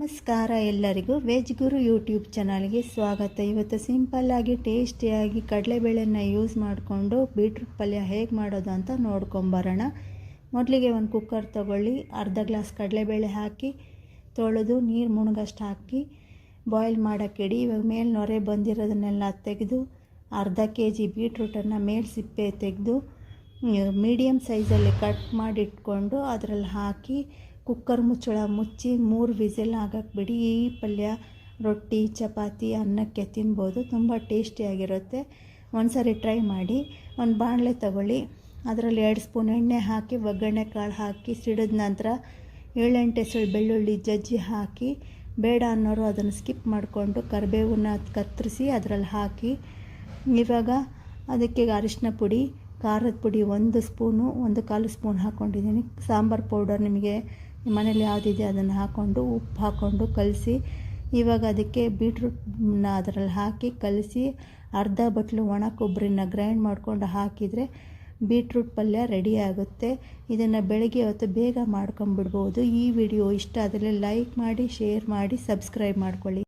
ನಮಸ್ಕಾರ ಎಲ್ಲರಿಗೂ ವೆಜ್ ಗುರು ಯೂಟ್ಯೂಬ್ ಚಾನಲ್ಗೆ ಸ್ವಾಗತ. ಇವತ್ತು ಸಿಂಪಲ್ಲಾಗಿ ಟೇಸ್ಟಿಯಾಗಿ ಕಡಲೆಬೇಳೆನ ಯೂಸ್ ಮಾಡಿಕೊಂಡು ಬೀಟ್ರೂಟ್ ಪಲ್ಯ ಹೇಗೆ ಮಾಡೋದು ಅಂತ ನೋಡ್ಕೊಂಬರೋಣ. ಮೊದಲಿಗೆ ಒಂದು ಕುಕ್ಕರ್ ತೊಗೊಳ್ಳಿ, ಅರ್ಧ ಗ್ಲಾಸ್ ಕಡಲೆಬೇಳೆ ಹಾಕಿ ತೊಳೆದು ನೀರು ಮುಳುಗಷ್ಟು ಹಾಕಿ ಬಾಯ್ಲ್ ಮಾಡೋಕ್ಕಿಡಿ. ಇವಾಗ ಮೇಲೆ ನೊರೆ ಬಂದಿರೋದನ್ನೆಲ್ಲ ತೆಗೆದು ಅರ್ಧ kg ಬೀಟ್ರೂಟನ್ನು ಮೇಲೆ ಸಿಪ್ಪೆ ತೆಗೆದು ಮೀಡಿಯಮ್ ಸೈಜಲ್ಲಿ ಕಟ್ ಮಾಡಿಟ್ಕೊಂಡು ಅದರಲ್ಲಿ ಹಾಕಿ ಕುಕ್ಕರ್ ಮುಚ್ಚಳ ಮುಚ್ಚಿ 3 ವಿಸಿಲ್ ಆಗಕ್ಕೆ ಬಿಡಿ. ಈ ಪಲ್ಯ ರೊಟ್ಟಿ, ಚಪಾತಿ, ಅನ್ನಕ್ಕೆ ತಿನ್ಬೋದು, ತುಂಬ ಟೇಸ್ಟಿಯಾಗಿರುತ್ತೆ. ಒಂದ್ಸರಿ ಟ್ರೈ ಮಾಡಿ. ಒಂದು ಬಾಣಲೆ ತಗೊಳ್ಳಿ, ಅದರಲ್ಲಿ 2 ಸ್ಪೂನ್ ಎಣ್ಣೆ ಹಾಕಿ ಒಗ್ಗರಣೆ ಕಾಳು ಹಾಕಿ ಸಿಡಿದ ನಂತರ 7-8 ಎಸಳು ಬೆಳ್ಳುಳ್ಳಿ ಜಜ್ಜಿ ಹಾಕಿ, ಬೇಡ ಅನ್ನೋರು ಅದನ್ನು ಸ್ಕಿಪ್ ಮಾಡಿಕೊಂಡು ಕರಿಬೇವನ್ನ ಕತ್ತರಿಸಿ ಅದರಲ್ಲಿ ಹಾಕಿ, ಇವಾಗ ಅದಕ್ಕೆ ಅರಿಶಿನ ಪುಡಿ, ಖಾರದ ಪುಡಿ 1 ಸ್ಪೂನು, 1/4 ಸ್ಪೂನ್ ಹಾಕ್ಕೊಂಡಿದ್ದೀನಿ. ಸಾಂಬಾರು ಪೌಡರ್ ನಿಮಗೆ ಮನೇಲಿ ಯಾವುದಿದೆ ಅದನ್ನು ಹಾಕ್ಕೊಂಡು ಉಪ್ಪು ಹಾಕ್ಕೊಂಡು ಕಲಸಿ, ಇವಾಗ ಅದಕ್ಕೆ ಬೀಟ್ರೂಟ್ನ ಅದರಲ್ಲಿ ಹಾಕಿ ಕಲಸಿ ಅರ್ಧ ಬಟ್ಲು ಒಣ ಕೊಬ್ಬರಿನ ಗ್ರೈಂಡ್ ಮಾಡಿಕೊಂಡು ಹಾಕಿದರೆ ಬೀಟ್ರೂಟ್ ಪಲ್ಯ ರೆಡಿ ಆಗುತ್ತೆ. ಇದನ್ನು ಬೆಳಗ್ಗೆ ಹೊತ್ತು ಬೇಗ ಮಾಡ್ಕೊಂಬಿಡ್ಬೋದು. ಈ ವಿಡಿಯೋ ಇಷ್ಟ ಆದರೆ ಲೈಕ್ ಮಾಡಿ, ಶೇರ್ ಮಾಡಿ, ಸಬ್ಸ್ಕ್ರೈಬ್ ಮಾಡ್ಕೊಳ್ಳಿ.